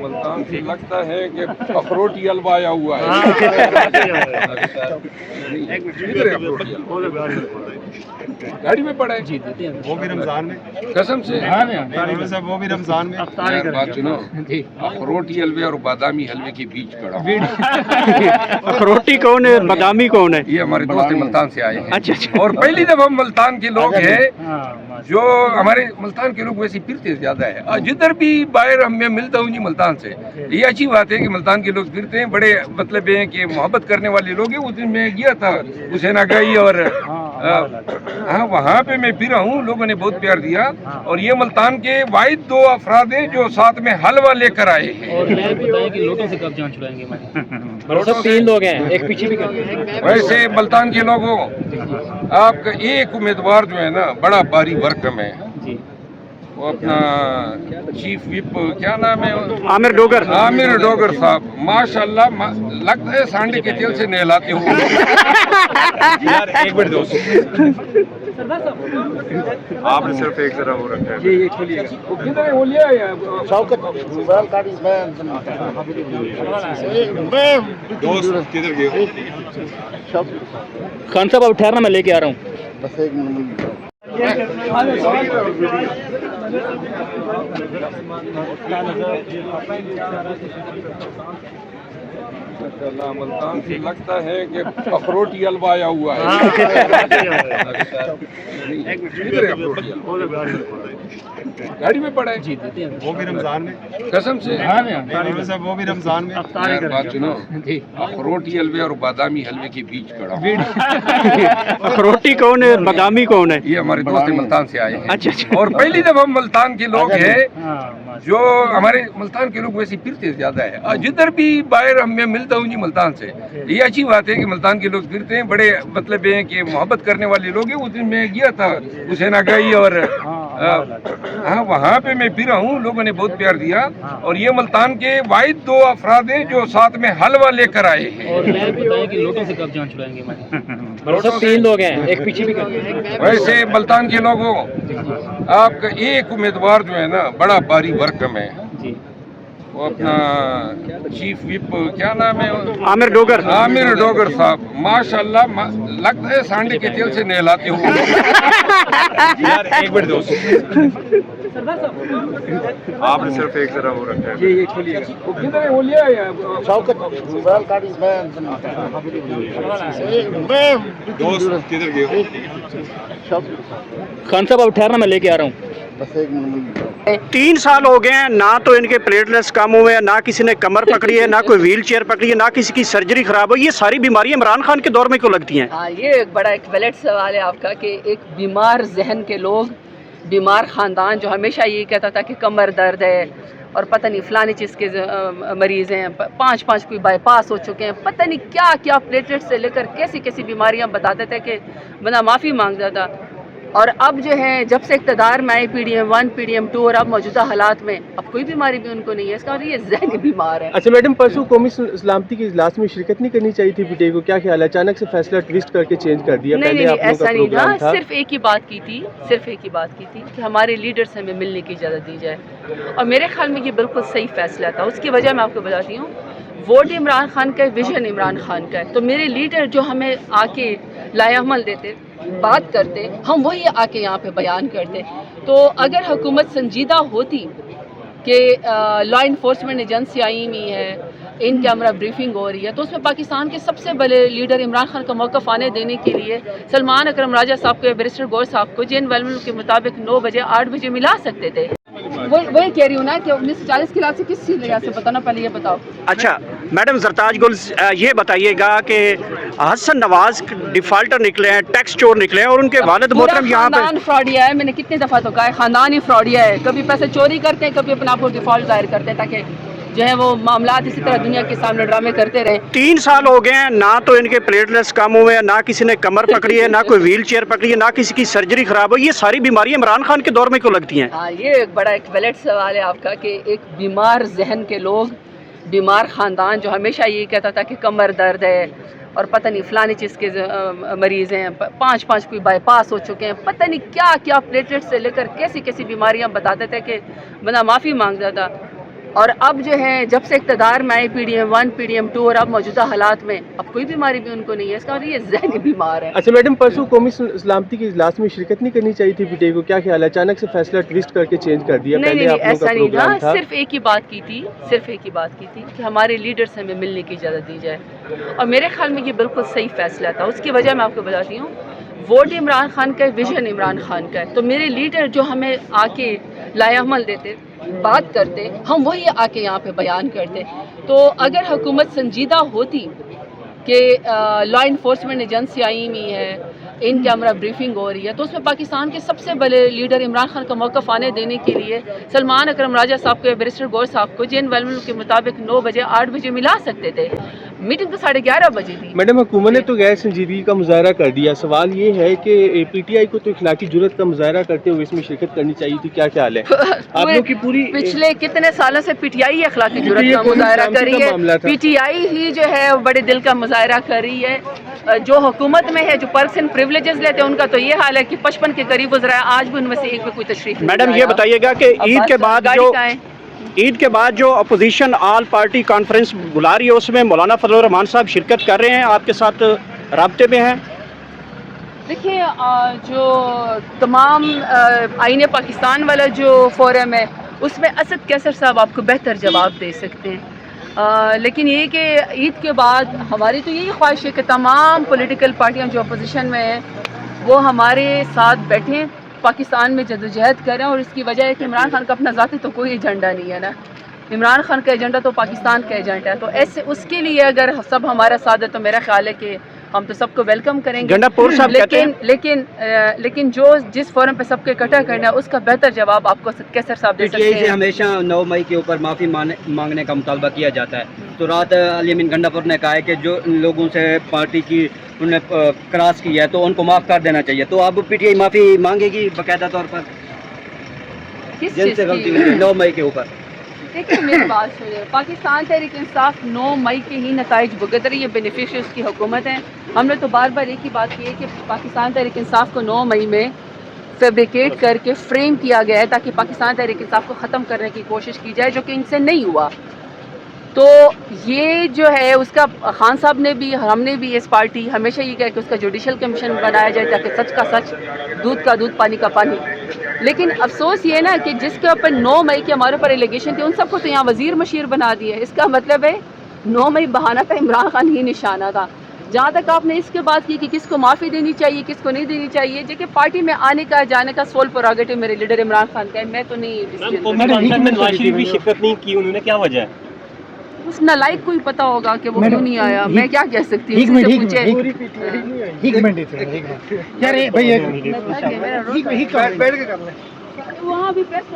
मुल्तान से लगता है कि अखरोटी हलवा आया हुआ है। किधर है अखरोटी हलवा? गाड़ी में पड़ा है जी, वो भी रमजान में, कसम से साहब वो भी रमजान में। यार बात सुनो, अखरोटी हलवे और बादामी हलवे के बीच खड़ा हूं। अखरोटी कौन है, बादामी कौन है? ये हमारे दोस्त मुल्तान से आए हैं। अच्छा। और पहली दफा मुल्तान के लोग हैं जो हमारे मुल्तान के लोग वैसे फिरते ज्यादा है, और जिधर भी बाहर मैं मिलता हूँ जी मुल्तान से, ये अच्छी बात है कि मुल्तान के लोग फिरते हैं, बड़े मतलब है कि मोहब्बत करने वाले लोग हैं। उस दिन मैं गया था हुसैन आगाई और हाँ वहाँ पे मैं फिरा हूँ, लोगों ने बहुत प्यार दिया। और ये मुल्तान के वाहिद दो अफराद हैं जो साथ में हलवा लेकर आए हैं। और मैं बताएं कि लोगों से कब जान छुड़ाएंगे सब 3 लोग हैं, एक पीछे भी कर। वैसे मुल्तान के लोगों, आपका एक उम्मीदवार जो है ना बड़ा भारी भरकम है, वो अपना चीफ विप क्या नाम है, आमिर डोगर। आमिर डोगर साहब माशाल्लाह लगता है सांडे के तेल से नहलाते हुए। यार एक मिनट दोस्त, आपने सिर्फ एक जरा वो रखा है। ये खोलिएगा, वो किधर है, वो लिया है दोस्त किधर गए? खान साहब अब ठहरना, मैं लेके आ रहा हूँ। मुल्तान से लगता है कि अखरोटी हलवा आया हुआ है। किधर है अखरोटी हलवा? गाड़ी में पड़ा है जी, वो भी रमजान में, कसम से साहब वो भी रमजान में। यार बात सुनो, अखरोटी हलवे और बादामी हलवे के बीच खड़ा हूं। अखरोटी कौन है, बादामी कौन है? ये हमारे दोस्त मुल्तान से आए हैं। अच्छा। और पहली दफा मुल्तान के लोग हैं जो हमारे मुल्तान के लोग वैसे फिरते ज्यादा है, और जिधर भी बाहर मैं मिलता हूँ जी मुल्तान से, ये अच्छी बात है कि मुल्तान के लोग फिरते हैं, बड़े मतलब है कि मोहब्बत करने वाले लोग हैं। उस दिन मैं गया था हुसैन आगाई और हाँ वहाँ पे मैं फिरा हूँ, लोगों ने बहुत प्यार दिया। और ये मुल्तान के वाहिद दो अफराद हैं जो साथ में हलवा लेकर आए हैं। और मैं बताएं कि लोगों से कब जान छुड़ाएंगे सब 3 लोग हैं, एक पीछे भी कर। वैसे मुल्तान के लोगों, आपका एक उम्मीदवार जो है ना बड़ा भारी भरकम है, वो अपना चीफ विप क्या नाम है, आमिर डोगर। आमिर डोगर साहब माशाल्लाह लगता है सांडे के तेल से नहलाते हुए। यार एक मिनट दोस्त, आपने सिर्फ एक जरा वो रखा है। ये खोलिएगा, वो किधर है, वो लिया है दोस्त किधर गए? खान साहब अब ठहरना, मैं लेके आ रहा हूँ। 3 साल हो गए हैं, ना तो इनके प्लेटलेट्स कम हुए हैं, ना किसी ने कमर पकड़ी है, ना कोई व्हील चेयर पकड़ी है, ना किसी की सर्जरी खराब हुई। ये सारी बीमारियां इमरान खान के दौर में क्यों लगती हैं? हाँ, ये एक बड़ा एक वैलिड सवाल है आपका कि एक बीमार जहन के लोग, बीमार ख़ानदान जो हमेशा यही कहता था कि कमर दर्द है और पता नहीं फ़लानी चीज़ के मरीज़ हैं, 5 कोई बाईपास हो चुके हैं, पता नहीं क्या क्या प्लेटलेट से लेकर कैसी कैसी बीमारियां बताते थे कि बंदा माफ़ी मांगता था। और अब जो है जब से इक़्तिदार में आई PDM 1 PDM 2 और अब मौजूदा हालात में अब कोई बीमारी भी उनको नहीं है, इसका मतलब ये ज़हनी बीमार है। अच्छा मैडम, परसों कौमी सलामती के इजलास में शिरकत नहीं करनी चाहिए थी पीटीआई को, क्या ख्याल है? अचानक से फैसला ट्विस्ट करके चेंज कर दिया। नहीं, ऐसा नहीं था, सिर्फ एक ही बात की थी, कि हमारे लीडर से हमें मिलने की इजाज़त दी जाए, और मेरे ख्याल में ये बिल्कुल सही फैसला था। उसकी वजह मैं आपको बताती हूँ, वोट इमरान खान का है, विजन इमरान खान का है, तो मेरे लीडर जो हमें आके लाएअमल देते, बात करते, हम वही आके यहाँ पे बयान करते। तो अगर हुकूमत संजीदा होती कि लॉ इन्फोर्समेंट एजेंसी आई हुई है, इन कैमरा ब्रीफिंग हो रही है, तो उसमें पाकिस्तान के सबसे बड़े लीडर इमरान खान का मौक़िफ़ आने देने के लिए सलमान अकरम राजा साहब को या बैरिस्टर गौर साहब को जेन वेलमेंट के मुताबिक 9 बजे 8 बजे मिला सकते थे। वही कह रही हूँ ना कि 1940 के लाभ से किस चीज़ वजह से बताना, पहले ये बताओ। अच्छा मैडम सरताज गुल, ये बताइएगा कि हसन नवाज डिफाल्टर निकले हैं, टैक्स चोर निकले हैं, और उनके वालिद मोहतरम यहाँ पे खानदान फ्रॉडिया है। मैंने कितनी दफ़ा तो कहा है, खानदान ही फ्रॉडिया है, कभी पैसे चोरी करते हैं, कभी अपना आप को डिफॉल्ट जाहिर करते हैं ताकि जो है वो मामलात इसी तरह दुनिया के सामने ड्रामे करते रहे। 3 साल हो गए हैं, ना तो इनके प्लेटलेट्स कम हुए हैं, ना किसी ने कमर पकड़ी है, ना कोई व्हील चेयर पकड़ी है, ना किसी की सर्जरी खराब हुई। ये सारी बीमारियां इमरान खान के दौर में क्यों लगती हैं? हाँ, ये एक बड़ा एक वैलिड सवाल है आपका कि एक बीमार जहन के लोग, बीमार ख़ानदान जो हमेशा यही कहता था कि कमर दर्द है और पता नहीं फ़लानी चीज़ के मरीज़ हैं, 5 कोई बाईपास हो चुके हैं, पता नहीं क्या क्या प्लेटलेट से लेकर कैसी कैसी बीमारियां बताते थे कि बंदा माफ़ी मांगता था। اور اب جو ہے جب سے اقتدار میں آئی PDM-1 PDM-2 اور اب موجودہ حالات میں اب کوئی بیماری بھی ان کو نہیں ہے، اس کا مطلب یہ ذہنی بیمار ہے۔ اچھا میڈم، پرسوں قومی سلامتی کے اجلاس میں شرکت نہیں کرنی چاہیے تھی PTI کو، کیا خیال ہے؟ اچانک سے فیصلہ ٹویسٹ کر کے چینج کر دیا، نہیں پہلے نہیں آپ لوگوں ایسا کا نہیں پروگرام تھا، تھا۔ صرف ایک ہی بات کی تھی کہ ہمارے لیڈر سے ہمیں ملنے کی اجازت دی جائے، اور میرے خیال میں یہ بالکل صحیح فیصلہ تھا۔ اس کی وجہ میں آپ کو بتاتی ہوں، ووٹ عمران خان کا ہے، ویژن عمران خان کا ہے، تو میرے لیڈر جو ہمیں آ کے لائے عمل دیتے، بات کرتے، ہم وہی آ کے یہاں پہ بیان کرتے۔ تو اگر حکومت سنجیدہ ہوتی کہ لا انفورسمنٹ ایجنسی آئی ہوئی ہے، ان کیمرہ بریفنگ ہو رہی ہے، تو اس میں پاکستان کے سب سے بڑے لیڈر عمران خان کا موقف آنے دینے کے لیے سلمان اکرم راجہ صاحب کو یا بیرسٹر گور صاحب کو جن ویلمنٹ کے مطابق 9 بجے 8 بجے ملا سکتے تھے، میٹنگ تو 11:30 بجے تھی۔ میڈم، حکومت نے تو غیر سنجیدگی کا مظاہرہ کر دیا، سوال یہ ہے کہ PTI کو تو اخلاقی جرات کا مظاہرہ کرتے ہوئے اس میں شرکت کرنی چاہیے تھی، کیا خیال ہے آپ لوگ کی؟ پوری پچھلے کتنے سالوں سے PTI اخلاقی جرات کا مظاہرہ کر رہی ہے، PTI ہی جو ہے بڑے دل کا مظاہرہ کر رہی ہے۔ جو حکومت میں ہے، جو پرسن پریولیجز لیتے ہیں، ان کا تو یہ حال ہے کہ 55 کے قریب گزرا ہے، آج بھی ان میں سے ایک میں کوئی تشریف نہیں میڈم لایا۔ یہ بتائیے گا کہ عید کے بعد گاڑی جو کہاں ہے؟ عید کے بعد جو اپوزیشن آل پارٹی کانفرنس بلا رہی ہے اس میں مولانا فضل الرحمان صاحب شرکت کر رہے ہیں، آپ کے ساتھ رابطے میں ہیں؟ دیکھیے جو تمام آئین پاکستان والا جو فورم ہے اس میں اسد کیسر صاحب آپ کو بہتر جواب دے سکتے ہیں، لیکن یہ کہ عید کے بعد ہماری تو یہی خواہش ہے کہ تمام پولیٹیکل پارٹیاں جو اپوزیشن میں ہیں وہ ہمارے ساتھ بیٹھیں، پاکستان میں جدوجہد کریں، اور اس کی وجہ ہے کہ عمران خان کا اپنا ذاتی تو کوئی ایجنڈا نہیں ہے نا، عمران خان کا ایجنڈا تو پاکستان کا ایجنڈا ہے، تو ایسے اس کے لیے اگر سب ہمارا ساتھ ہے تو میرا خیال ہے کہ ہم تو سب کو ویلکم کریں گے، جنڈا پور صاحب کہتے ہیں لیکن جو جس فورم پہ سب کے اکٹھا کرنا ہے اس کا بہتر جواب آپ کو کیسر صاحب دے سکتے ہیں۔ ہمیشہ 9 مئی کے اوپر معافی مانگنے کا مطالبہ کیا جاتا ہے، تو رات علی امین گنڈا پور نے کہا ہے کہ جو لوگوں سے پارٹی کی انہوں نے کراس کی ہے تو ان کو معاف کر دینا چاہیے، تو اب PTI معافی مانگے گی باقاعدہ طور پر کس جن چیز سے غلطی کی؟ ہوئی 9 مئی کے اوپر؟ دیکھیے میری بات سنیے، پاکستان تحریک انصاف 9 مئی کے ہی نتائج بھگت رہی ہے، بینیفیشریز کی حکومت ہے۔ ہم نے تو بار بار ایک ہی بات کی ہے کہ پاکستان تحریک انصاف کو 9 مئی میں فیبریکیٹ کر کے فریم کیا گیا ہے تاکہ پاکستان تحریک انصاف کو ختم کرنے کی کوشش کی جائے، جو کہ ان سے نہیں ہوا۔ تو یہ جو ہے اس کا خان صاحب نے بھی ہم نے بھی اس پارٹی ہمیشہ یہ کہا کہ اس کا جوڈیشل کمیشن بنایا جائے تاکہ سچ کا سچ، دودھ کا دودھ، پانی کا پانی۔ لیکن افسوس یہ نا کہ جس کے اوپر 9 مئی کے ہمارے اوپر الیگیشن تھے ان سب کو تو یہاں وزیر مشیر بنا دیا ہے، اس کا مطلب ہے 9 مئی بہانہ تھا، عمران خان ہی نشانہ تھا۔ جہاں تک آپ نے اس کے بات کی کہ کس کو معافی دینی چاہیے کس کو نہیں دینی چاہیے، جو کہ پارٹی میں آنے کا جانے کا سول پروگیٹو میرے لیڈر عمران خان کا ہے، میں تو نہیں نواز شریف بھی شرکت نہیں کی، انہوں نے کیا وجہ ہے؟ اس نالائق کو ہی پتا ہوگا کہ وہ کیوں نہیں آیا، میں کیا کہہ سکتی ہوں، اس سے پوچھے۔ وہاں بھی پریس